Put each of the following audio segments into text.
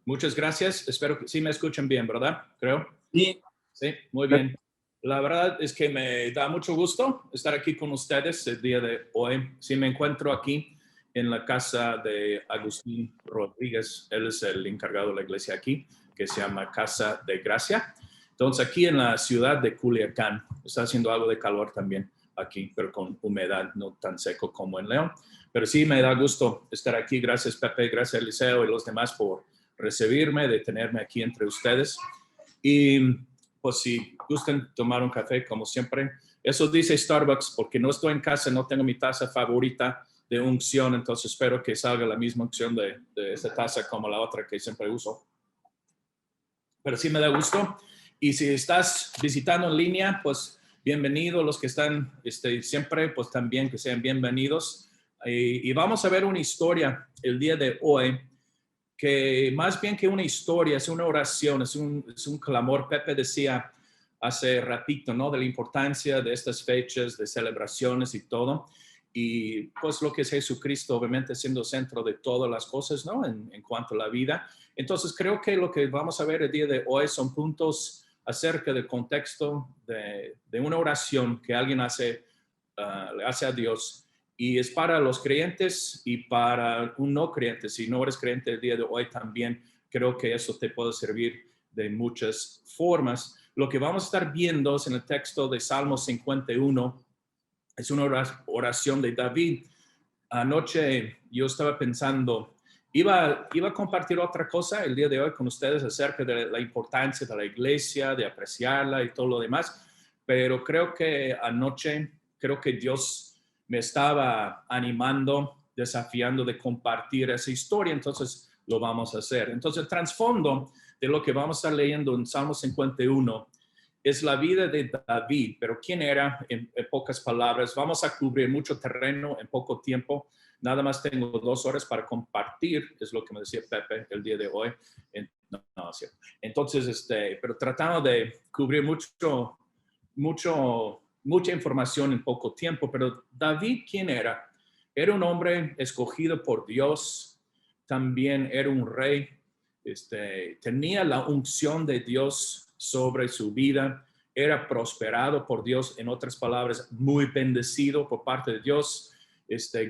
Muchas gracias. Espero que sí me escuchen bien, ¿verdad? Creo. Sí, Sí, muy bien. La verdad es que me da mucho gusto estar aquí con ustedes el día de hoy. Sí, me encuentro aquí en la casa de Agustín Rodríguez. Él es el encargado de la iglesia aquí, que se llama Casa de Gracia. Entonces, aquí en la ciudad de Culiacán, está haciendo algo de calor también aquí, pero con humedad, no tan seco como en León. Pero sí, me da gusto estar aquí. Gracias, Pepe, gracias, Eliseo y los demás por recibirme, de tenerme aquí entre ustedes. Y pues si gustan tomar un café, como siempre, eso dice Starbucks, porque no estoy en casa, no tengo mi taza favorita de unción, entonces espero que salga la misma unción de esta taza como la otra que siempre uso. Pero sí me da gusto. Y si estás visitando en línea, pues bienvenido. Los que están siempre, pues también que sean bienvenidos. Y vamos a ver una historia el día de hoy que más bien que una historia, es una oración, es un clamor. Pepe decía hace ratito, ¿no? De la importancia de estas fechas, de celebraciones y todo. Y pues lo que es Jesucristo, obviamente siendo centro de todas las cosas, ¿no? En cuanto a la vida. Entonces creo que lo que vamos a ver el día de hoy son puntos acerca del contexto de una oración que alguien hace, le hace a Dios. Y es para los creyentes y para un no creyente. Si no eres creyente el día de hoy también, creo que eso te puede servir de muchas formas. Lo que vamos a estar viendo es en el texto de Salmo 51. Es una oración de David. Anoche yo estaba pensando, iba a compartir otra cosa el día de hoy con ustedes acerca de la importancia de la iglesia, de apreciarla y todo lo demás, pero creo que anoche, creo que Dios me estaba animando, desafiando de compartir esa historia, entonces lo vamos a hacer. Entonces el trasfondo de lo que vamos a estar leyendo en Salmo 51 es la vida de David, pero ¿quién era? En pocas palabras, vamos a cubrir mucho terreno en poco tiempo. Nada más tengo 2 horas para compartir, es lo que me decía Pepe el día de hoy. No, es cierto. Entonces, pero tratando de cubrir mucha información en poco tiempo. Pero David, ¿quién era? Era un hombre escogido por Dios, también era un rey, tenía la unción de Dios sobre su vida, era prosperado por Dios, en otras palabras, muy bendecido por parte de Dios,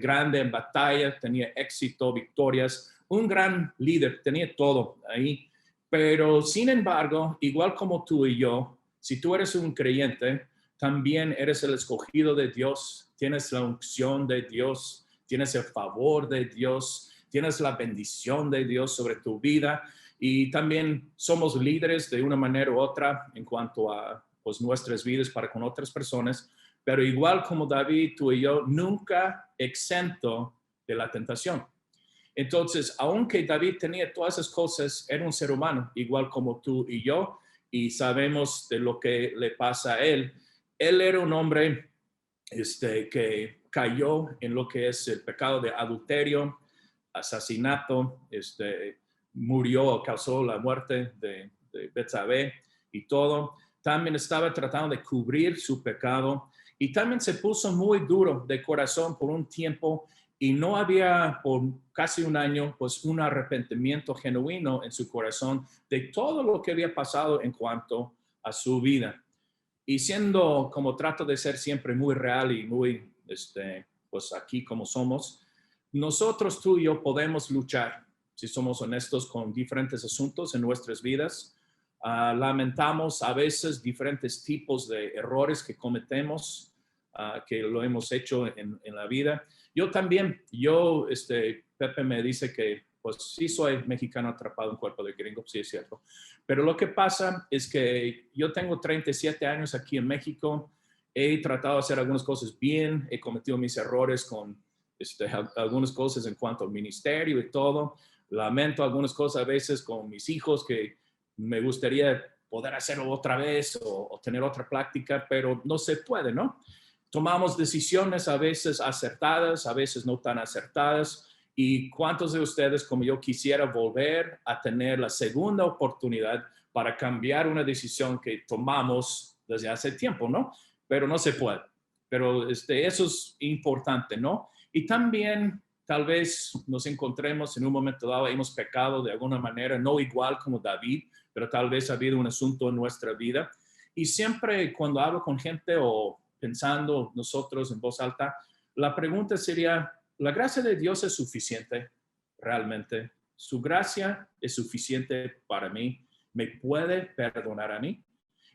grande en batalla, tenía éxito, victorias, un gran líder, tenía todo ahí. Pero sin embargo, igual como tú y yo, si tú eres un creyente, también eres el escogido de Dios, tienes la unción de Dios, tienes el favor de Dios, tienes la bendición de Dios sobre tu vida y también somos líderes de una manera u otra en cuanto a pues, nuestras vidas para con otras personas, pero igual como David, tú y yo, nunca exento de la tentación. Entonces, aunque David tenía todas esas cosas, era un ser humano, igual como tú y yo, y sabemos de lo que le pasa a él. Él era un hombre que cayó en lo que es el pecado de adulterio, asesinato, murió, causó la muerte de Betsabé y todo. También estaba tratando de cubrir su pecado y también se puso muy duro de corazón por un tiempo y no había por casi un año pues un arrepentimiento genuino en su corazón de todo lo que había pasado en cuanto a su vida. Y siendo como trato de ser siempre muy real y muy, pues aquí como somos, nosotros tú y yo podemos luchar, si somos honestos, con diferentes asuntos en nuestras vidas. Lamentamos a veces diferentes tipos de errores que cometemos, que lo hemos hecho en la vida. Yo también, Pepe me dice que pues sí soy mexicano atrapado en cuerpo de gringo, sí es cierto. Pero lo que pasa es que yo tengo 37 años aquí en México, he tratado de hacer algunas cosas bien, he cometido mis errores con algunas cosas en cuanto al ministerio y todo. Lamento algunas cosas a veces con mis hijos que me gustaría poder hacerlo otra vez o tener otra práctica, pero no se puede, ¿no? Tomamos decisiones a veces acertadas, a veces no tan acertadas. ¿Y cuántos de ustedes, como yo, quisiera volver a tener la segunda oportunidad para cambiar una decisión que tomamos desde hace tiempo, ¿no? Pero no se puede. Pero eso es importante, ¿no? Y también tal vez nos encontremos en un momento dado, hemos pecado de alguna manera, no igual como David, pero tal vez ha habido un asunto en nuestra vida. Y siempre cuando hablo con gente o pensando nosotros en voz alta, la pregunta sería, ¿la gracia de Dios es suficiente realmente? ¿Su gracia es suficiente para mí? ¿Me puede perdonar a mí?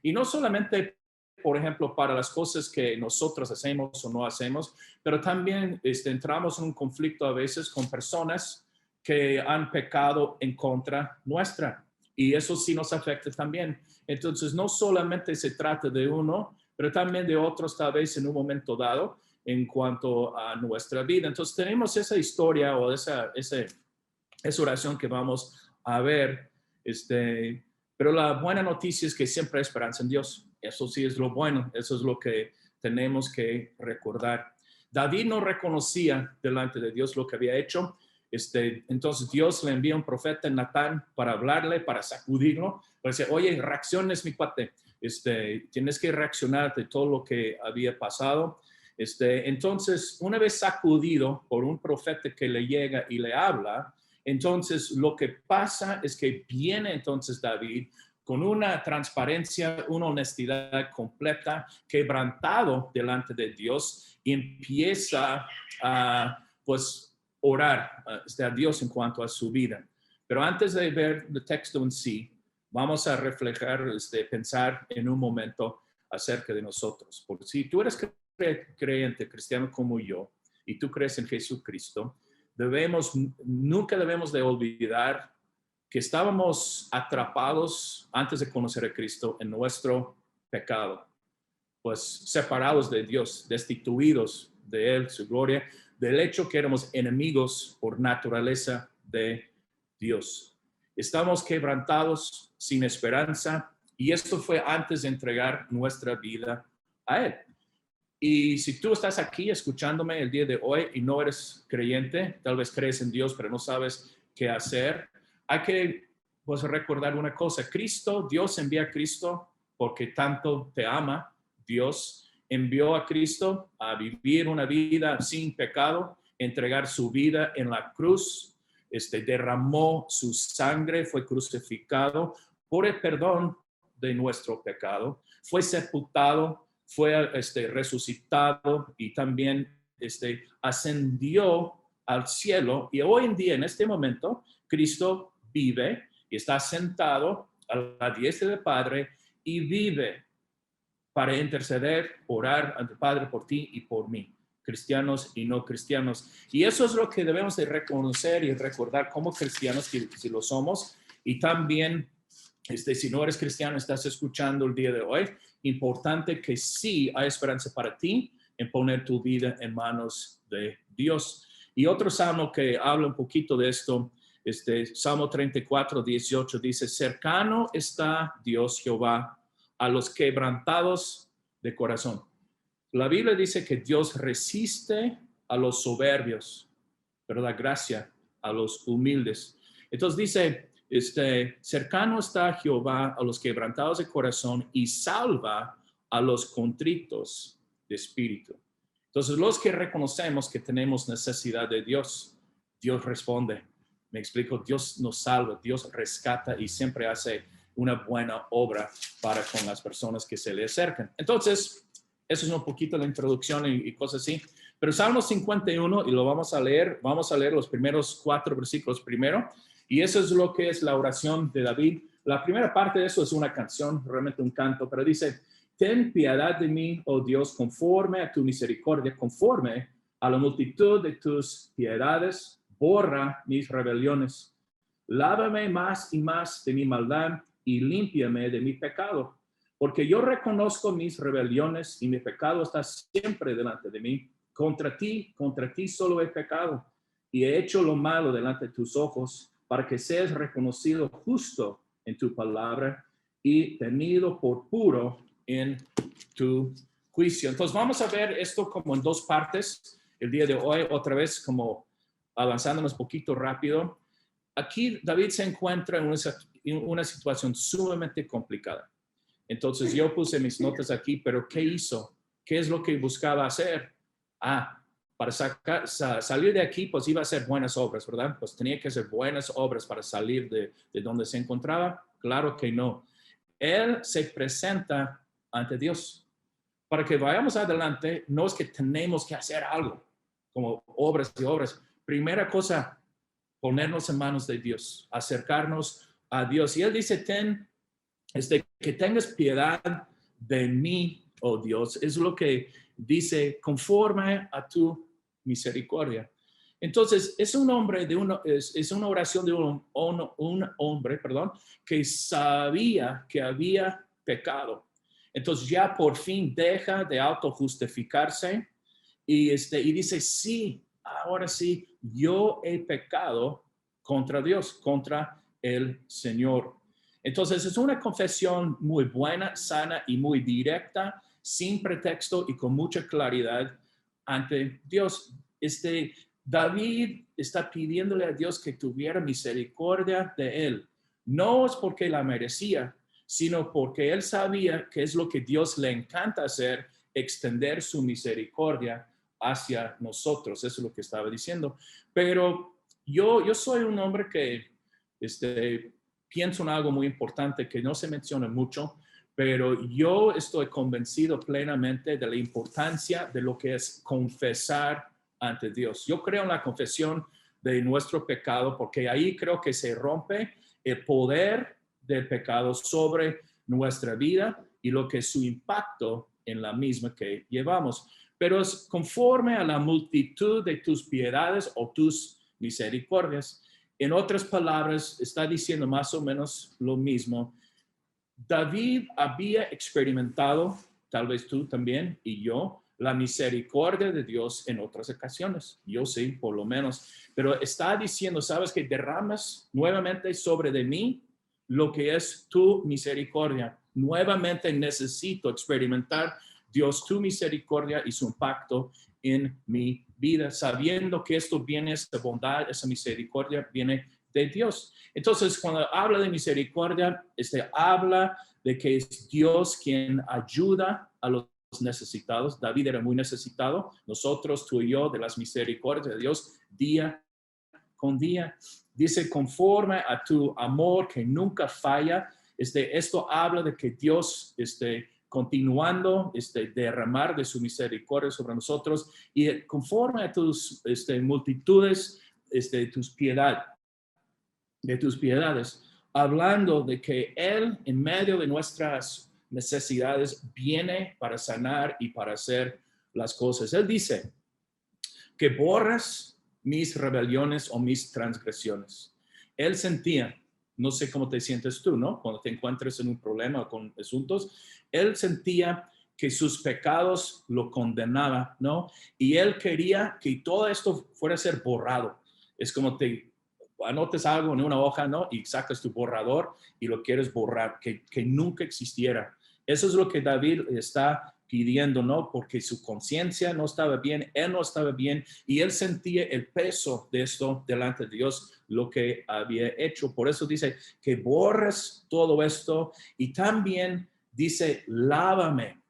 Y no solamente, por ejemplo, para las cosas que nosotros hacemos o no hacemos, pero también entramos en un conflicto a veces con personas que han pecado en contra nuestra. Y eso sí nos afecta también. Entonces, no solamente se trata de uno, pero también de otros tal vez en un momento dado en cuanto a nuestra vida. Entonces, tenemos esa historia o esa oración que vamos a ver. Pero la buena noticia es que siempre hay esperanza en Dios. Eso sí es lo bueno. Eso es lo que tenemos que recordar. David no reconocía delante de Dios lo que había hecho. Entonces Dios le envía un profeta, Natán, para hablarle, para sacudirlo, para decir, oye, reacciones, mi cuate, tienes que reaccionar de todo lo que había pasado. Entonces, una vez sacudido por un profeta que le llega y le habla, entonces lo que pasa es que viene entonces David con una transparencia, una honestidad completa, quebrantado delante de Dios y empieza a, pues, orar a Dios en cuanto a su vida. Pero antes de ver el texto en sí, vamos a reflejar, pensar en un momento acerca de nosotros. Porque si tú eres creyente, cristiano como yo, y tú crees en Jesucristo, nunca debemos de olvidar que estábamos atrapados antes de conocer a Cristo en nuestro pecado, pues separados de Dios, destituidos de Él, su gloria, del hecho que éramos enemigos por naturaleza de Dios. Estamos quebrantados, sin esperanza, y esto fue antes de entregar nuestra vida a Él. Y si tú estás aquí escuchándome el día de hoy y no eres creyente, tal vez crees en Dios, pero no sabes qué hacer, hay que pues, recordar una cosa. Dios envía a Cristo porque tanto te ama. Dios envió a Cristo a vivir una vida sin pecado, entregar su vida en la cruz, derramó su sangre, fue crucificado por el perdón de nuestro pecado, fue sepultado, fue resucitado y también ascendió al cielo. Y hoy en día, en este momento, Cristo vive y está sentado a la diestra del Padre y vive para interceder, orar ante el Padre por ti y por mí, cristianos y no cristianos. Y eso es lo que debemos de reconocer y recordar como cristianos, si lo somos. Y también, si no eres cristiano, estás escuchando el día de hoy, importante que sí hay esperanza para ti en poner tu vida en manos de Dios. Y otro salmo que habla un poquito de esto, Salmo 34, 18, dice, cercano está Dios Jehová a los quebrantados de corazón. La Biblia dice que Dios resiste a los soberbios, pero da gracia a los humildes. Entonces dice, cercano está Jehová a los quebrantados de corazón y salva a los contritos de espíritu. Entonces, los que reconocemos que tenemos necesidad de Dios, Dios responde. Me explico, Dios nos salva, Dios rescata y siempre hace una buena obra para con las personas que se le acercan. Entonces, eso es un poquito la introducción y cosas así. Pero Salmo 51, y lo vamos a leer los primeros 4 versículos primero, y eso es lo que es la oración de David. La primera parte de eso es una canción, realmente un canto, pero dice, ten piedad de mí, oh Dios, conforme a tu misericordia, conforme a la multitud de tus piedades, borra mis rebeliones. Lávame más y más de mi maldad y límpiame de mi pecado, porque yo reconozco mis rebeliones y mi pecado está siempre delante de mí. Contra ti solo he pecado y he hecho lo malo delante de tus ojos, para que seas reconocido justo en tu palabra y tenido por puro en tu juicio. Entonces vamos a ver esto como en 2 partes el día de hoy, otra vez como avanzándonos un poquito rápido. Aquí David se encuentra en una situación sumamente complicada. Entonces yo puse mis notas aquí, pero ¿qué hizo? ¿Qué es lo que buscaba hacer? para salir de aquí, pues iba a hacer buenas obras, ¿verdad? Pues tenía que hacer buenas obras para salir de donde se encontraba. Claro que no. Él se presenta ante Dios. Para que vayamos adelante, no es que tenemos que hacer algo, como obras y obras. Primera cosa, ponernos en manos de Dios, acercarnos a Dios. Y Él dice, que tengas piedad de mí, oh Dios. Es lo que dice, conforme a tu misericordia. Entonces, es un hombre es una oración de un hombre, perdón, que sabía que había pecado. Entonces ya por fin deja de autojustificarse y dice, sí, ahora sí, yo he pecado contra Dios, contra el Señor. Entonces es una confesión muy buena, sana y muy directa, sin pretexto y con mucha claridad ante Dios. David está pidiéndole a Dios que tuviera misericordia de él. No es porque la merecía, sino porque él sabía que es lo que Dios le encanta hacer, extender su misericordia hacia nosotros. Eso es lo que estaba diciendo. Pero yo soy un hombre que pienso en algo muy importante que no se menciona mucho, pero yo estoy convencido plenamente de la importancia de lo que es confesar ante Dios. Yo creo en la confesión de nuestro pecado porque ahí creo que se rompe el poder del pecado sobre nuestra vida y lo que es su impacto en la misma que llevamos. Pero es conforme a la multitud de tus piedades o tus misericordias. En otras palabras, está diciendo más o menos lo mismo. David había experimentado, tal vez tú también y yo, la misericordia de Dios en otras ocasiones. Yo sí, por lo menos. Pero está diciendo, ¿sabes que derramas nuevamente sobre de mí lo que es tu misericordia? Nuevamente necesito experimentar, Dios, tu misericordia y su impacto en mi vida, sabiendo que esto viene, esa bondad, esa misericordia viene de Dios. Entonces, cuando habla de misericordia, habla de que es Dios quien ayuda a los necesitados. David era muy necesitado. Nosotros, tú y yo, de las misericordias de Dios, día con día. Dice, conforme a tu amor que nunca falla. Esto habla de que Dios, continuando, derramar de su misericordia sobre nosotros y conforme a tus multitudes, tus de tus piedades, hablando de que Él en medio de nuestras necesidades viene para sanar y para hacer las cosas. Él dice que borras mis rebeliones o mis transgresiones. Él sentía, no sé cómo te sientes tú, ¿no? Cuando te encuentres en un problema con asuntos, él sentía que sus pecados lo condenaban, ¿no? Y él quería que todo esto fuera a ser borrado. Es como te anotes algo en una hoja, ¿no? Y sacas tu borrador y lo quieres borrar, que nunca existiera. Eso es lo que David está pidiendo, ¿no? Porque su conciencia no estaba bien, él no estaba bien y él sentía el peso de esto delante de Dios, lo que había hecho. Por eso dice que borres todo esto y también dice, lávame,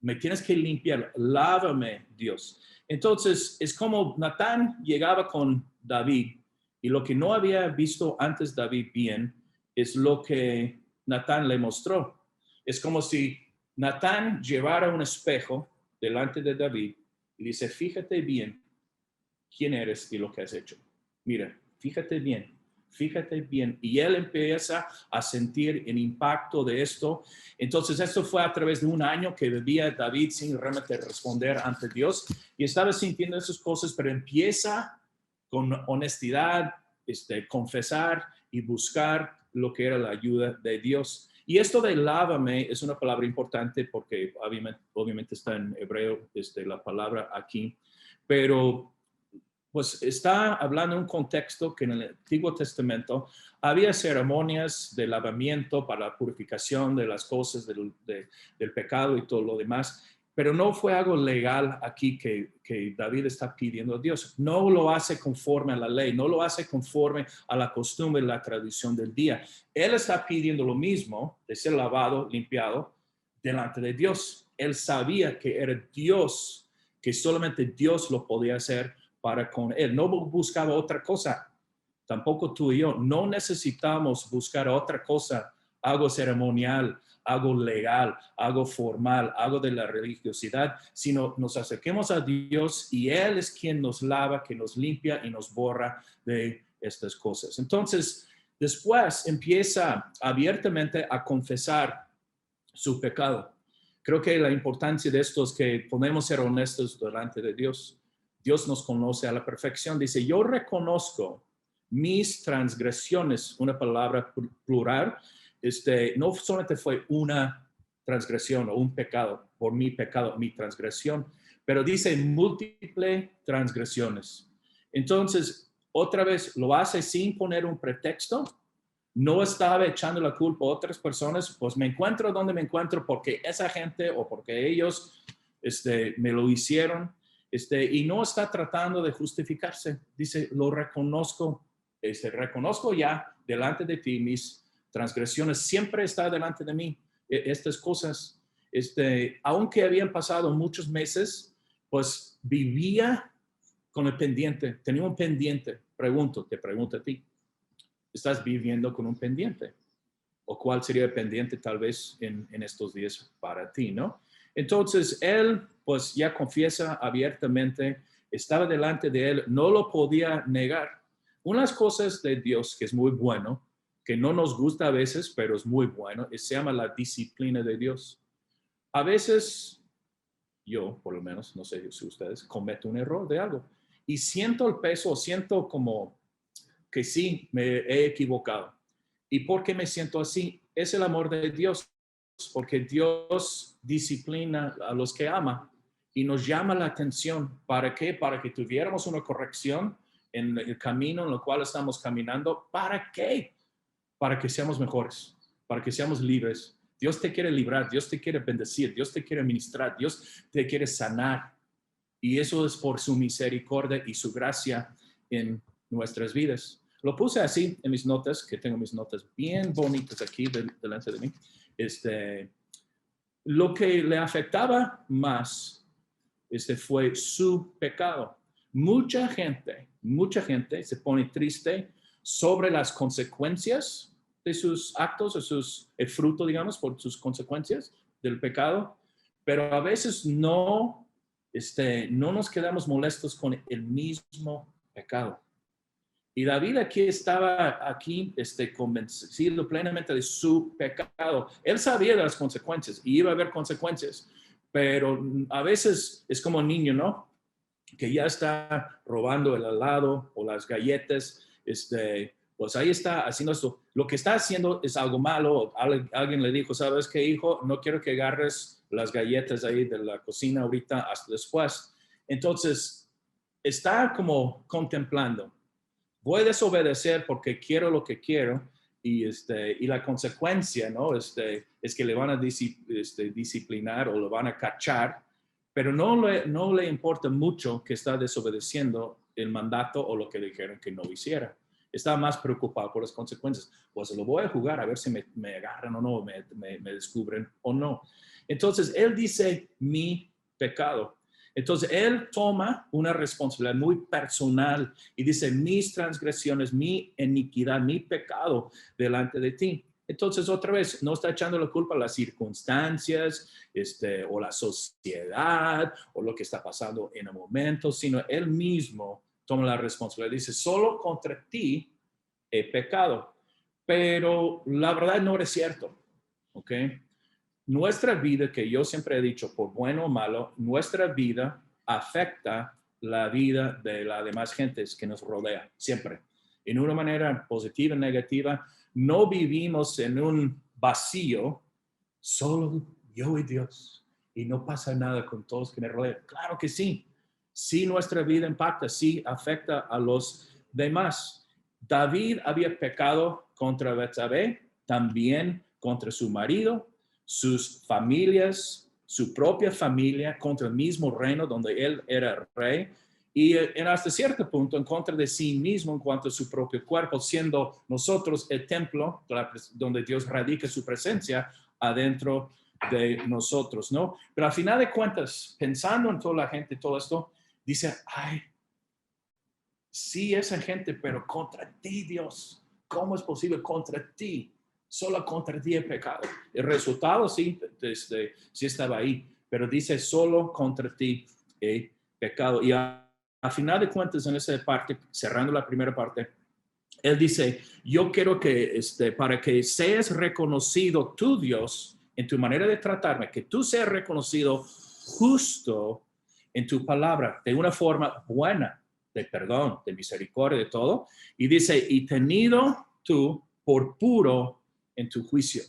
me tienes que limpiar, lávame, Dios. Entonces, es como Natán llegaba con David y lo que no había visto antes David bien es lo que Natán le mostró. Es como si Natán llevara un espejo delante de David y dice, fíjate bien quién eres y lo que has hecho. Mira, fíjate bien, fíjate bien. Y él empieza a sentir el impacto de esto. Entonces, esto fue a través de un año que vivía David sin realmente responder ante Dios y estaba sintiendo esas cosas, pero empieza con honestidad, confesar y buscar lo que era la ayuda de Dios. Y esto de lávame es una palabra importante porque obviamente está en hebreo la palabra aquí, pero pues está hablando de un contexto que en el Antiguo Testamento había ceremonias de lavamiento para la purificación de las cosas del pecado y todo lo demás, pero no fue algo legal aquí que David está pidiendo a Dios. No lo hace conforme a la ley, no lo hace conforme a la costumbre y la tradición del día. Él está pidiendo lo mismo de ser lavado, limpiado delante de Dios. Él sabía que era Dios que solamente Dios lo podía hacer para con él. No buscaba otra cosa. Tampoco tú y yo. No necesitamos buscar otra cosa, algo ceremonial, algo legal, algo formal, algo de la religiosidad, sino nos acerquemos a Dios y Él es quien nos lava, que nos limpia y nos borra de estas cosas. Entonces, después empieza abiertamente a confesar su pecado. Creo que la importancia de esto es que podemos ser honestos delante de Dios. Dios nos conoce a la perfección. Dice, yo reconozco mis transgresiones, una palabra plural. No solamente fue una transgresión o un pecado, por mi pecado, mi transgresión, pero dice múltiples transgresiones. Entonces, otra vez, lo hace sin poner un pretexto. No estaba echando la culpa a otras personas, pues me encuentro donde me encuentro porque esa gente o porque ellos me lo hicieron, y no está tratando de justificarse. Dice, lo reconozco, reconozco ya delante de ti mis transgresiones, siempre está delante de mí estas cosas. Aunque habían pasado muchos meses, pues vivía con el pendiente, tenía un pendiente. Te pregunto a ti. ¿Estás viviendo con un pendiente? ¿O cuál sería el pendiente tal vez en estos días para ti, no? Entonces, él pues ya confiesa abiertamente, estaba delante de él, no lo podía negar. Unas cosas de Dios que es muy bueno, que no nos gusta a veces, pero es muy bueno, se llama la disciplina de Dios. A veces, yo por lo menos, no sé si ustedes, cometo un error de algo y siento el peso, siento como que sí, me he equivocado. ¿Y por qué me siento así? Es el amor de Dios, porque Dios disciplina a los que ama y nos llama la atención. ¿Para qué? Para que tuviéramos una corrección en el camino en el cual estamos caminando. ¿Para qué? Para que seamos mejores, para que seamos libres. Dios te quiere librar, Dios te quiere bendecir, Dios te quiere ministrar, Dios te quiere sanar. Y eso es por su misericordia y su gracia en nuestras vidas. Lo puse así en mis notas, que tengo mis notas bien bonitas aquí delante de mí. Lo que le afectaba más fue su pecado. Mucha gente se pone triste sobre las consecuencias de sus actos, el fruto, digamos, por sus consecuencias del pecado, pero a veces no nos quedamos molestos con el mismo pecado. Y David estaba convencido plenamente de su pecado. Él sabía de las consecuencias y iba a haber consecuencias, pero a veces es como un niño, ¿no? Que ya está robando el helado o las galletas, pues ahí está haciendo esto. Lo que está haciendo es algo malo. Alguien le dijo, ¿sabes qué, hijo? No quiero que agarres las galletas ahí de la cocina ahorita hasta después. Entonces, está como contemplando. Voy a desobedecer porque quiero lo que quiero y la consecuencia, ¿no? Es que le van a disciplinar o lo van a cachar, pero no le importa mucho que está desobedeciendo el mandato o lo que dijeron que no hiciera. Está más preocupado por las consecuencias. Pues lo voy a jugar a ver si me agarran o no, me descubren o no. Entonces, él dice mi pecado. Entonces, él toma una responsabilidad muy personal y dice, mis transgresiones, mi iniquidad, mi pecado delante de ti. Entonces, otra vez, no está echando la culpa a las circunstancias o la sociedad o lo que está pasando en el momento, sino él mismo toma la responsabilidad. Dice, solo contra ti he pecado. Pero la verdad no es cierto, ¿ok? Nuestra vida, que yo siempre he dicho, por bueno o malo, nuestra vida afecta la vida de las demás gentes que nos rodea, siempre. En una manera positiva o negativa, no vivimos en un vacío, solo yo y Dios, y no pasa nada con todos que me rodean. Claro que sí. Sí, nuestra vida impacta, sí afecta a los demás. David había pecado contra Betsabé, también contra su marido, sus familias, su propia familia, contra el mismo reino donde él era rey, y hasta cierto punto en contra de sí mismo en cuanto a su propio cuerpo, siendo nosotros el templo donde Dios radica su presencia adentro de nosotros, ¿no? Pero al final de cuentas, pensando en toda la gente, todo esto, dice, ay, sí, esa gente, pero contra ti, Dios. ¿Cómo es posible contra ti? Solo contra ti he pecado. El resultado sí, sí estaba ahí, pero dice solo contra ti he pecado. Y a final de cuentas, en esa parte, cerrando la primera parte, él dice, yo quiero que, para que seas reconocido tú, Dios, en tu manera de tratarme, que tú seas reconocido justo en tu palabra, de una forma buena, de perdón, de misericordia, de todo. Y dice, y tenido tú por puro en tu juicio.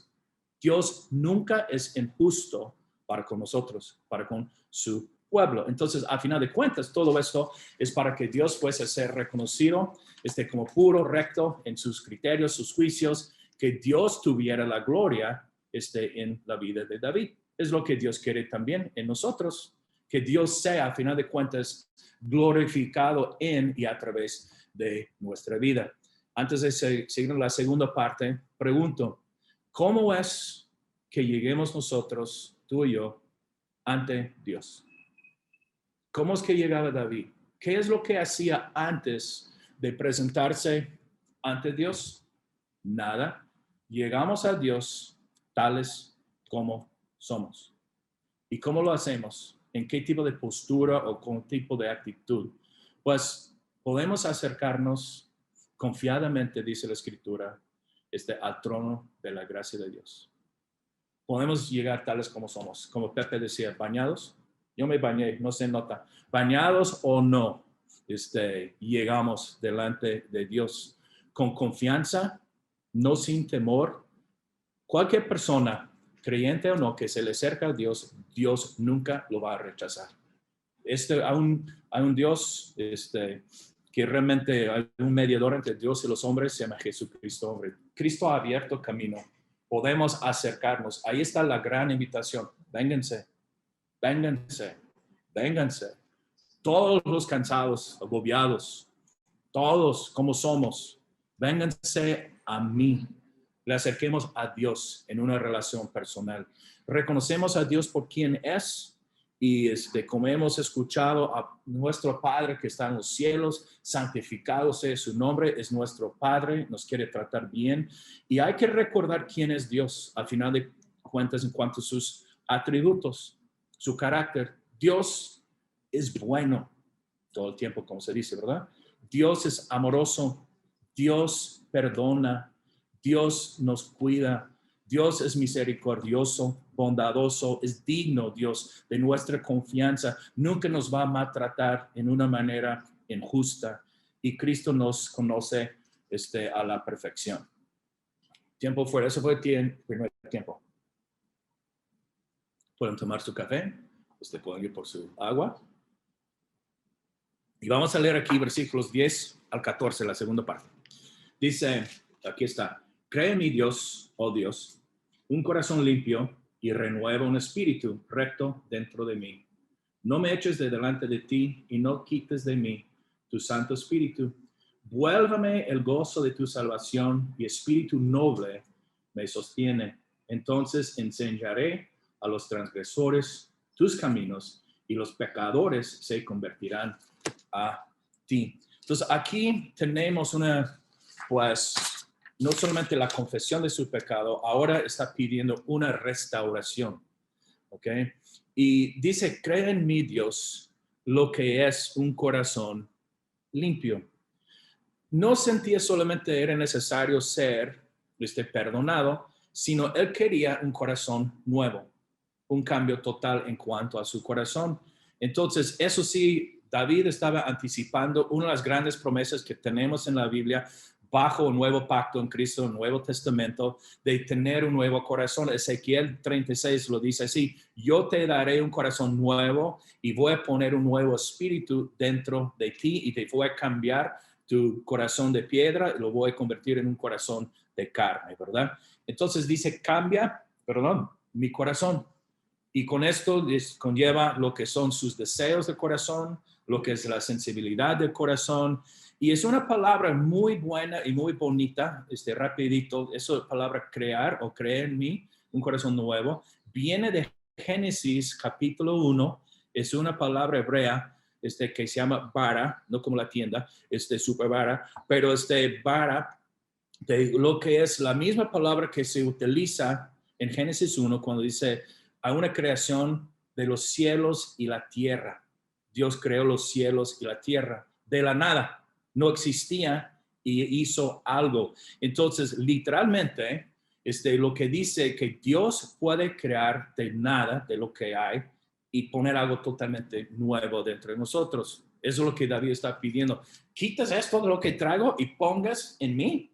Dios nunca es injusto para con nosotros, para con su pueblo. Entonces, a final de cuentas, todo esto es para que Dios fuese a ser reconocido como puro, recto en sus criterios, sus juicios, que Dios tuviera la gloria en la vida de David. Es lo que Dios quiere también en nosotros, que Dios sea, a final de cuentas, glorificado en y a través de nuestra vida. Antes de seguir la segunda parte, pregunto, ¿cómo es que lleguemos nosotros, tú y yo, ante Dios? ¿Cómo es que llegaba David? ¿Qué es lo que hacía antes de presentarse ante Dios? Nada. Llegamos a Dios tales como somos. ¿Y cómo lo hacemos? ¿En qué tipo de postura o con tipo de actitud? Pues podemos acercarnos confiadamente, dice la Escritura, al trono de la gracia de Dios. Podemos llegar tales como somos. Como Pepe decía, bañados. Yo me bañé, no se nota. Bañados o no, llegamos delante de Dios con confianza, no sin temor. Cualquier persona, creyente o no, que se le acerca a Dios, Dios nunca lo va a rechazar. Hay un Dios que realmente hay un mediador entre Dios y los hombres, se llama Jesucristo, hombre. Cristo ha abierto camino. Podemos acercarnos. Ahí está la gran invitación. Vénganse, vénganse, vénganse. Todos los cansados, agobiados, todos como somos, vénganse a mí. Le acerquemos a Dios en una relación personal. Reconocemos a Dios por quien es y como hemos escuchado a nuestro Padre que está en los cielos, santificado sea su nombre, es nuestro Padre, nos quiere tratar bien y hay que recordar quién es Dios al final de cuentas en cuanto a sus atributos, su carácter. Dios es bueno todo el tiempo, como se dice, ¿verdad? Dios es amoroso, Dios perdona, Dios nos cuida, Dios es misericordioso, bondadoso, es digno Dios de nuestra confianza, nunca nos va a maltratar en una manera injusta y Cristo nos conoce a la perfección. Tiempo fuera, eso fue el primer tiempo. Pueden tomar su café, pueden ir por su agua. Y vamos a leer aquí versículos 10 al 14, la segunda parte. Dice, aquí está, cree en mi Dios, oh Dios, un corazón limpio y renueva un espíritu recto dentro de mí. No me eches de delante de ti y no quites de mí tu Santo Espíritu. Vuélvame el gozo de tu salvación y espíritu noble me sostiene. Entonces enseñaré a los transgresores tus caminos y los pecadores se convertirán a ti. Entonces aquí tenemos pues, no solamente la confesión de su pecado, ahora está pidiendo una restauración, ¿ok? Y dice, cree en mí, Dios, lo que es un corazón limpio. No sentía solamente era necesario ser perdonado, sino él quería un corazón nuevo, un cambio total en cuanto a su corazón. Entonces, eso sí, David estaba anticipando una de las grandes promesas que tenemos en la Biblia bajo un nuevo pacto en Cristo, un nuevo testamento, de tener un nuevo corazón. Ezequiel 36 lo dice así, yo te daré un corazón nuevo y voy a poner un nuevo espíritu dentro de ti y te voy a cambiar tu corazón de piedra y lo voy a convertir en un corazón de carne, ¿verdad? Entonces dice, cambia, mi corazón. Y con esto conlleva lo que son sus deseos del corazón, lo que es la sensibilidad del corazón. Y es una palabra muy buena y muy bonita, rapidito, eso palabra crear o creer en mí, un corazón nuevo. viene de Génesis capítulo 1, es una palabra hebrea que se llama bara, no como la tienda, super bara, pero bara, de lo que es la misma palabra que se utiliza en Génesis 1 cuando dice, hay una creación de los cielos y la tierra. Dios creó los cielos y la tierra de la nada, no existía y hizo algo. Entonces, literalmente, lo que dice que Dios puede crear de nada, de lo que hay, y poner algo totalmente nuevo dentro de nosotros. Eso es lo que David está pidiendo. Quitas esto de lo que traigo y pongas en mí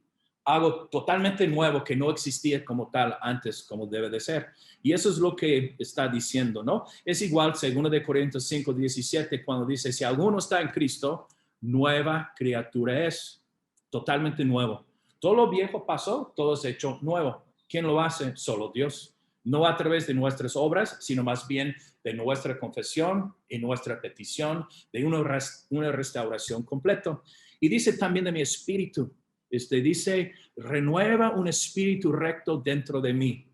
algo totalmente nuevo que no existía como tal antes, como debe de ser. Y eso es lo que está diciendo, ¿no? Es igual, 2 Corintios 5, 17, cuando dice, si alguno está en Cristo, nueva criatura es, totalmente nuevo. Todo lo viejo pasó, todo es hecho nuevo. ¿Quién lo hace? Solo Dios. No a través de nuestras obras, sino más bien de nuestra confesión y nuestra petición de una restauración completa. Y dice también de mi espíritu. Dice, renueva un espíritu recto dentro de mí.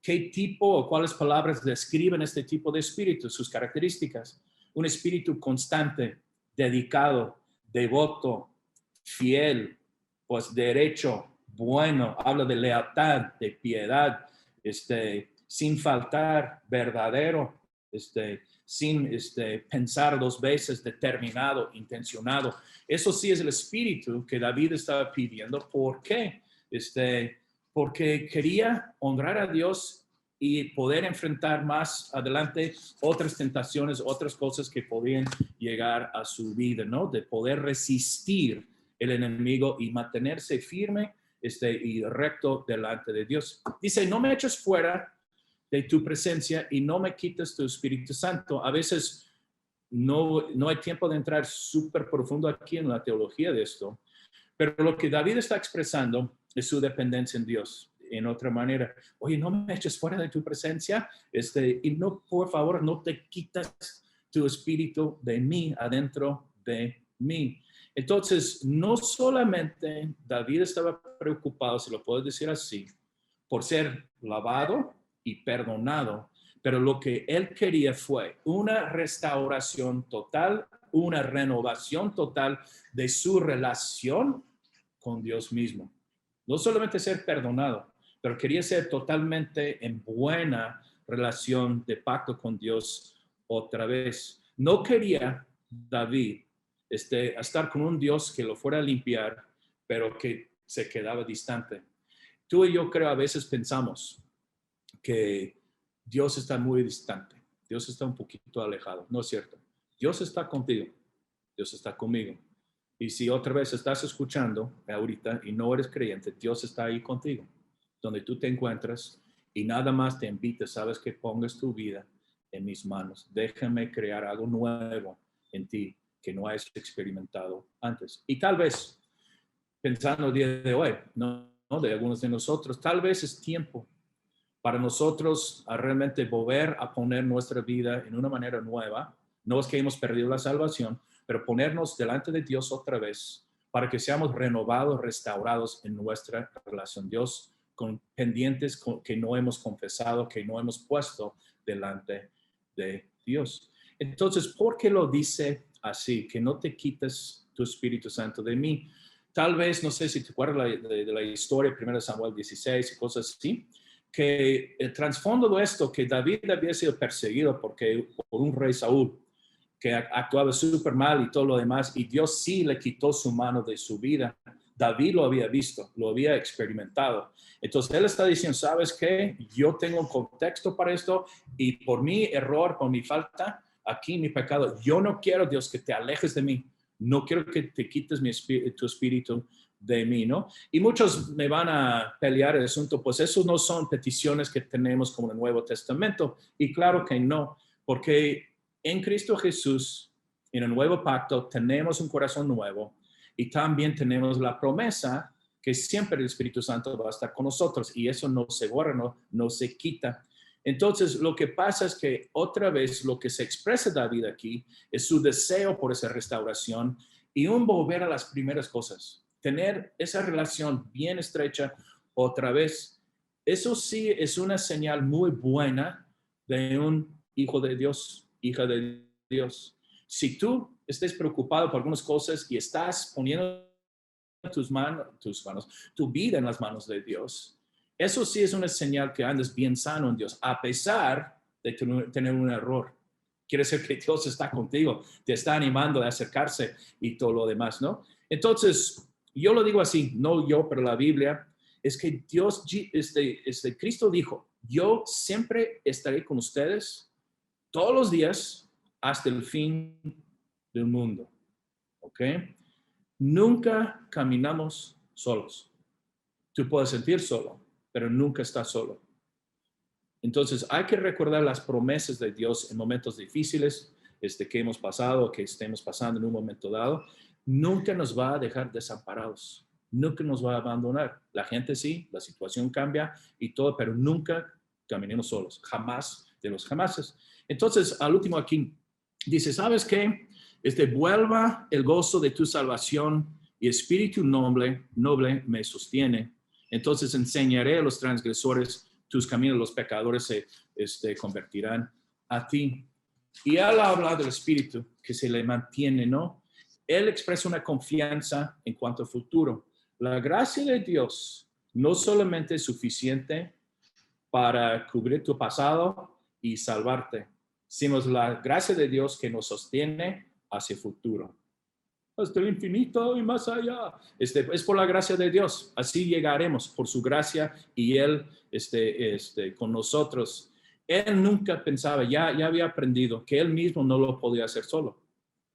¿Qué tipo o cuáles palabras describen este tipo de espíritu? Sus características. Un espíritu constante, dedicado, devoto, fiel, pues derecho, bueno, habla de lealtad, de piedad, sin faltar, verdadero, sin pensar dos veces, determinado, intencionado. Eso sí es el espíritu que David estaba pidiendo. ¿Por qué? Porque quería honrar a Dios y poder enfrentar más adelante otras tentaciones, otras cosas que podrían llegar a su vida, ¿no? De poder resistir el enemigo y mantenerse firme y recto delante de Dios. Dice, no me eches fuera de tu presencia y no me quites tu Espíritu Santo. A veces no hay tiempo de entrar súper profundo aquí en la teología de esto, pero lo que David está expresando es su dependencia en Dios. En otra manera, oye, no me eches fuera de tu presencia, y no, por favor, no te quitas tu espíritu de mí, adentro de mí. Entonces, no solamente David estaba preocupado, si lo puedo decir así, por ser lavado y perdonado, pero lo que él quería fue una restauración total, una renovación total de su relación con Dios mismo. No solamente ser perdonado, pero quería ser totalmente en buena relación de pacto con Dios otra vez. No quería David estar con un Dios que lo fuera a limpiar, pero que se quedaba distante. Tú y yo creo a veces pensamos que Dios está muy distante, Dios está un poquito alejado. No es cierto. Dios está contigo, Dios está conmigo. Y si otra vez estás escuchando ahorita y no eres creyente, Dios está ahí contigo, donde tú te encuentras y nada más te invita, sabes, que pongas tu vida en mis manos. Déjame crear algo nuevo en ti que no hayas experimentado antes. Y tal vez, pensando el día de hoy, ¿no? De algunos de nosotros, tal vez es tiempo para nosotros a realmente volver a poner nuestra vida en una manera nueva. No es que hemos perdido la salvación, pero ponernos delante de Dios otra vez para que seamos renovados, restaurados en nuestra relación. Dios, con pendientes que no hemos confesado, que no hemos puesto delante de Dios. Entonces, ¿por qué lo dice así? Que no te quites tu Espíritu Santo de mí. Tal vez, no sé si te acuerdas de la historia, 1 Samuel 16 y cosas así, que el trasfondo de esto, que David había sido perseguido por un rey Saúl, que actuaba súper mal y todo lo demás, y Dios sí le quitó su mano de su vida. David lo había visto, lo había experimentado. Entonces él está diciendo, ¿sabes qué? Yo tengo un contexto para esto y por mi error, por mi falta, aquí mi pecado, yo no quiero, Dios, que te alejes de mí. No quiero que te quites tu espíritu de mí, ¿no? Y muchos me van a pelear el asunto, pues esos no son peticiones que tenemos como el Nuevo Testamento. Y claro que no, porque en Cristo Jesús, en el nuevo pacto, tenemos un corazón nuevo y también tenemos la promesa que siempre el Espíritu Santo va a estar con nosotros y eso no se borra, no se quita. Entonces, lo que pasa es que otra vez lo que se expresa David aquí es su deseo por esa restauración y un volver a las primeras cosas, tener esa relación bien estrecha otra vez. Eso sí es una señal muy buena de un hijo de Dios, hija de Dios. Si tú estés preocupado por algunas cosas y estás poniendo tu vida en las manos de Dios, eso sí es una señal que andas bien sano en Dios, a pesar de tener un error. Quiere decir que Dios está contigo, te está animando a acercarse y todo lo demás, ¿no? Entonces, yo lo digo así, no yo, pero la Biblia, es que Dios, Cristo dijo, yo siempre estaré con ustedes todos los días hasta el fin del mundo, ¿ok? Nunca caminamos solos. Tú puedes sentir solo, pero nunca estás solo. Entonces, hay que recordar las promesas de Dios en momentos difíciles que hemos pasado, que estemos pasando en un momento dado. Nunca nos va a dejar desamparados. Nunca nos va a abandonar. La gente sí, la situación cambia y todo, pero nunca caminemos solos. Jamás de los jamases. Entonces, al último aquí, dice, ¿sabes qué? Vuelva el gozo de tu salvación y espíritu noble me sostiene. Entonces enseñaré a los transgresores tus caminos, los pecadores se convertirán a ti. Y él habla del espíritu que se le mantiene, ¿no? Él expresa una confianza en cuanto al futuro. La gracia de Dios no solamente es suficiente para cubrir tu pasado y salvarte, sino la gracia de Dios que nos sostiene hacia el futuro. Hasta el infinito y más allá. Es por la gracia de Dios. Así llegaremos por su gracia y Él con nosotros. Él nunca pensaba, ya había aprendido que Él mismo no lo podía hacer solo.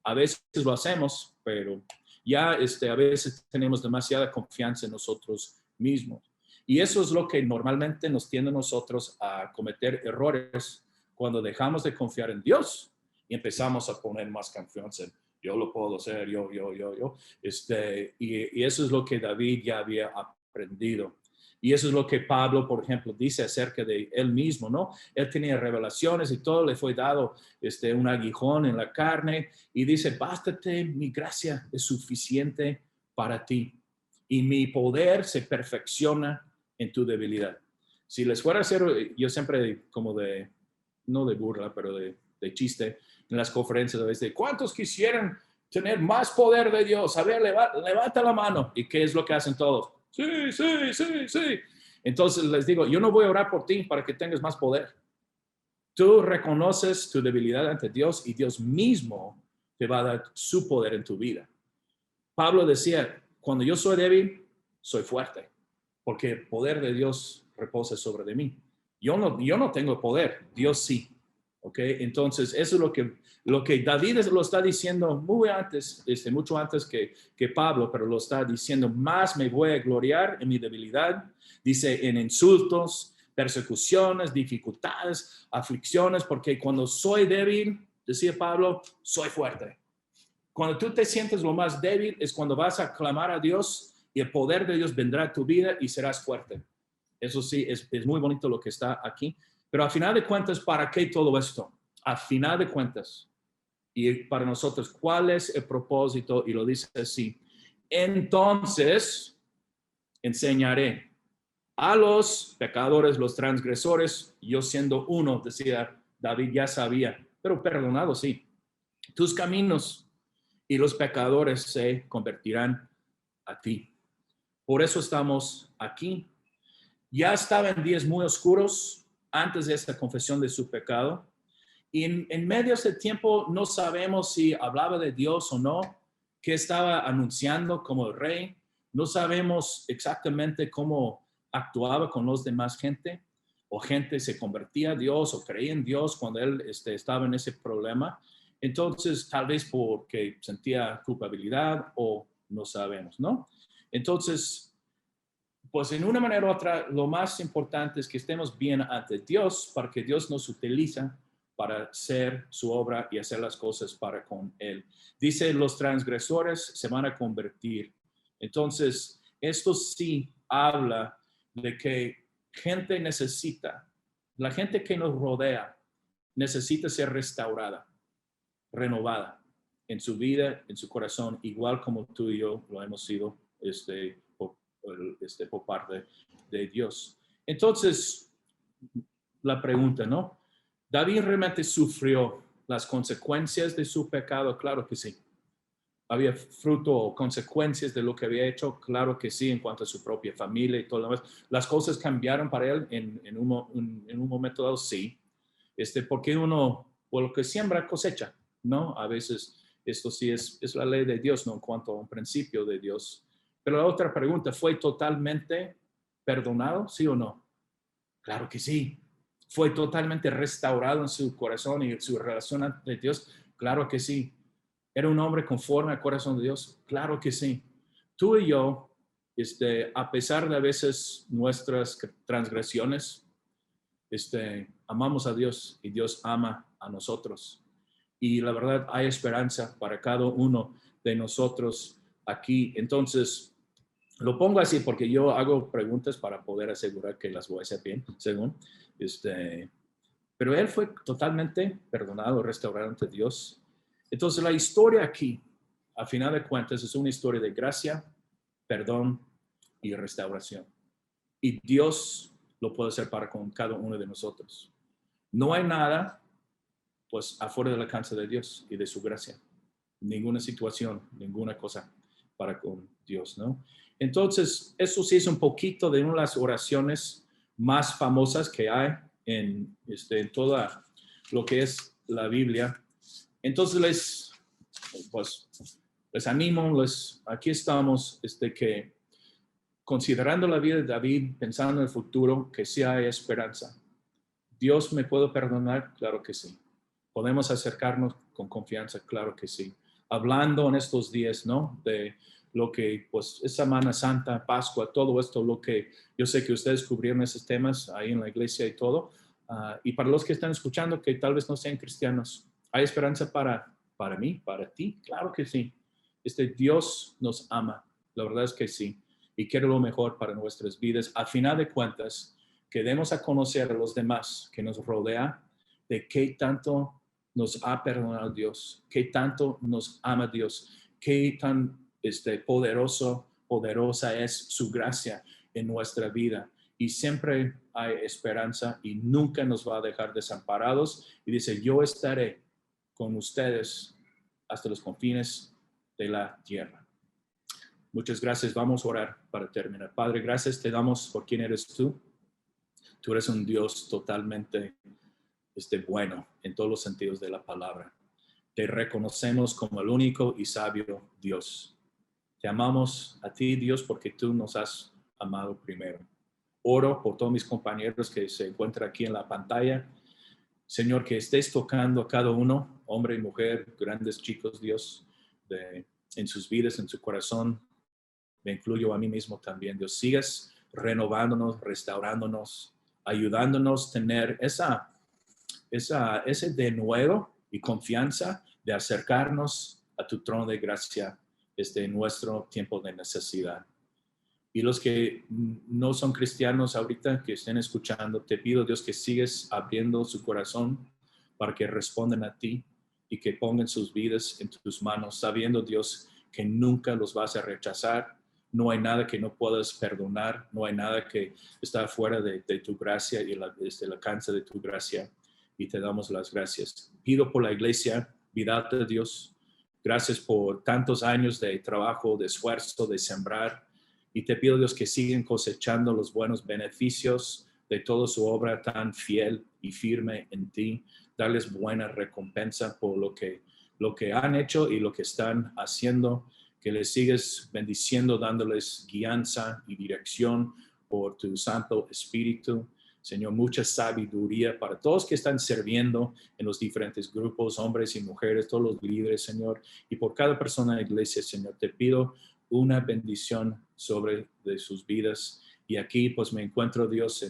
A veces lo hacemos, pero ya a veces tenemos demasiada confianza en nosotros mismos. Y eso es lo que normalmente nos tiende a nosotros a cometer errores cuando dejamos de confiar en Dios y empezamos a poner más confianza en yo lo puedo hacer, yo. Y eso es lo que David ya había aprendido. Y eso es lo que Pablo, por ejemplo, dice acerca de él mismo, ¿no? Él tenía revelaciones y todo, le fue dado un aguijón en la carne y dice, bástate, mi gracia es suficiente para ti y mi poder se perfecciona en tu debilidad. Si les fuera a hacer, yo siempre como no de burla, pero de chiste, en las conferencias a veces, ¿cuántos quisieran tener más poder de Dios? A ver, levanta la mano. ¿Y qué es lo que hacen todos? Sí. Entonces les digo, yo no voy a orar por ti para que tengas más poder. Tú reconoces tu debilidad ante Dios y Dios mismo te va a dar su poder en tu vida. Pablo decía, cuando yo soy débil, soy fuerte, porque el poder de Dios reposa sobre de mí. Yo no tengo poder, Dios sí. ¿Ok? Entonces, eso es lo que David lo está diciendo mucho antes que Pablo, pero lo está diciendo, más me voy a gloriar en mi debilidad, dice, en insultos, persecuciones, dificultades, aflicciones, porque cuando soy débil, decía Pablo, soy fuerte. Cuando tú te sientes lo más débil es cuando vas a clamar a Dios y el poder de Dios vendrá a tu vida y serás fuerte. Eso sí, es muy bonito lo que está aquí. Pero al final de cuentas, ¿para qué todo esto? Al final de cuentas, y para nosotros, ¿cuál es el propósito? Y lo dice así. Entonces, enseñaré a los pecadores, los transgresores, yo siendo uno, decía David, ya sabía, pero perdonado sí, tus caminos y los pecadores se convertirán a ti. Por eso estamos aquí. Ya estaba en días muy oscuros antes de esta confesión de su pecado. Y en medio de ese tiempo no sabemos si hablaba de Dios o no, qué estaba anunciando como el rey. No sabemos exactamente cómo actuaba con los demás gente, o gente se convertía a Dios o creía en Dios cuando él estaba en ese problema. Entonces, tal vez porque sentía culpabilidad o no sabemos, ¿no? Entonces, pues en una manera u otra, lo más importante es que estemos bien ante Dios para que Dios nos utiliza para hacer su obra y hacer las cosas para con Él. Dice, los transgresores se van a convertir. Entonces, esto sí habla de que gente necesita, la gente que nos rodea necesita ser restaurada, renovada en su vida, en su corazón, igual como tú y yo lo hemos sido por parte de Dios. Entonces, la pregunta, ¿no? David realmente sufrió las consecuencias de su pecado, claro que sí. Había fruto o consecuencias de lo que había hecho, claro que sí, en cuanto a su propia familia y todo lo demás. Las cosas cambiaron para él en un momento dado, sí. Porque uno, por lo que siembra, cosecha, ¿no? A veces esto sí es la ley de Dios, ¿no? En cuanto a un principio de Dios. Pero la otra pregunta, ¿fue totalmente perdonado, sí o no? Claro que sí. ¿Fue totalmente restaurado en su corazón y en su relación ante Dios? Claro que sí. ¿Era un hombre conforme al corazón de Dios? Claro que sí. Tú y yo, a pesar de a veces nuestras transgresiones, amamos a Dios y Dios ama a nosotros. Y la verdad, hay esperanza para cada uno de nosotros aquí. Entonces, lo pongo así porque yo hago preguntas para poder asegurar que las voy a hacer bien, según. Pero él fue totalmente perdonado, restaurado ante Dios. Entonces, la historia aquí, a final de cuentas, es una historia de gracia, perdón y restauración. Y Dios lo puede hacer para con cada uno de nosotros. No hay nada, pues, afuera del alcance de Dios y de su gracia. Ninguna situación, ninguna cosa para con Dios, ¿no? Entonces, eso sí es un poquito de una de las oraciones más famosas que hay en toda lo que es la Biblia. Entonces, les animo, aquí estamos, que considerando la vida de David, pensando en el futuro, que sí hay esperanza. ¿Dios me puede perdonar? Claro que sí. ¿Podemos acercarnos con confianza? Claro que sí. Hablando en estos días, ¿no? De lo que, pues, es Semana Santa, Pascua, todo esto, lo que yo sé que ustedes cubrieron esos temas ahí en la iglesia y todo. Y para los que están escuchando, que tal vez no sean cristianos, ¿hay esperanza para mí, para ti? Claro que sí. Dios nos ama. La verdad es que sí. Y quiere lo mejor para nuestras vidas. A final de cuentas, que demos a conocer a los demás que nos rodea de qué tanto nos ha perdonado Dios, qué tanto nos ama Dios, qué tan poderosa es su gracia en nuestra vida. Y siempre hay esperanza y nunca nos va a dejar desamparados. Y dice, yo estaré con ustedes hasta los confines de la tierra. Muchas gracias. Vamos a orar para terminar. Padre, gracias te damos por quién eres tú. Tú eres un Dios totalmente bueno en todos los sentidos de la palabra. Te reconocemos como el único y sabio Dios. Te amamos a ti, Dios, porque tú nos has amado primero. Oro por todos mis compañeros que se encuentran aquí en la pantalla. Señor, que estés tocando a cada uno, hombre y mujer, grandes chicos, Dios, en sus vidas, en su corazón. Me incluyo a mí mismo también. Dios, sigas renovándonos, restaurándonos, ayudándonos a tener ese denuedo y confianza de acercarnos a tu trono de gracia en nuestro tiempo de necesidad. Y los que no son cristianos ahorita, que estén escuchando, te pido, Dios, que sigues abriendo su corazón para que respondan a ti y que pongan sus vidas en tus manos, sabiendo, Dios, que nunca los vas a rechazar. No hay nada que no puedas perdonar, no hay nada que está fuera de tu gracia y el alcance de tu gracia. Y te damos las gracias. Pido por la iglesia, vida de Dios. Gracias por tantos años de trabajo, de esfuerzo, de sembrar. Y te pido, Dios, que sigan cosechando los buenos beneficios de toda su obra tan fiel y firme en ti. Darles buena recompensa por lo que han hecho y lo que están haciendo. Que les sigues bendiciendo, dándoles guianza y dirección por tu Santo Espíritu. Señor, mucha sabiduría para todos que están sirviendo en los diferentes grupos, hombres y mujeres, todos los líderes, Señor. Y por cada persona en la iglesia, Señor, te pido una bendición sobre de sus vidas. Y aquí pues me encuentro, Dios,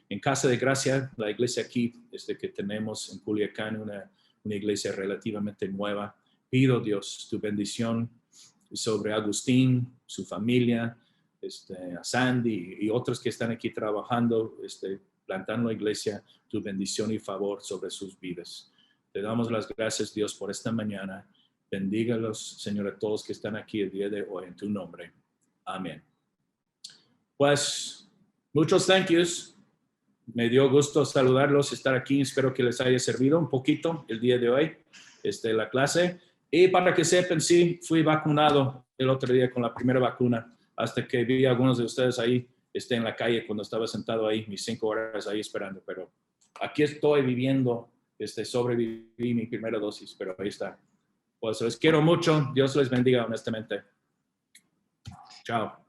en Casa de Gracia, la iglesia aquí que tenemos en Culiacán, una iglesia relativamente nueva. Pido, Dios, tu bendición sobre Agustín, su familia, a Sandy y otros que están aquí trabajando, plantando la iglesia, tu bendición y favor sobre sus vidas. Te damos las gracias, Dios, por esta mañana. Bendígalos, Señor, a todos que están aquí el día de hoy en tu nombre. Amén. Pues, muchos thank yous. Me dio gusto saludarlos, estar aquí. Espero que les haya servido un poquito el día de hoy, la clase. Y para que sepan, sí, fui vacunado el otro día con la primera vacuna, hasta que vi a algunos de ustedes ahí en la calle cuando estaba sentado ahí, mis 5 horas ahí esperando. Pero aquí estoy viviendo, sobreviví mi primera dosis, pero ahí está. Pues les quiero mucho. Dios les bendiga, honestamente. Chao.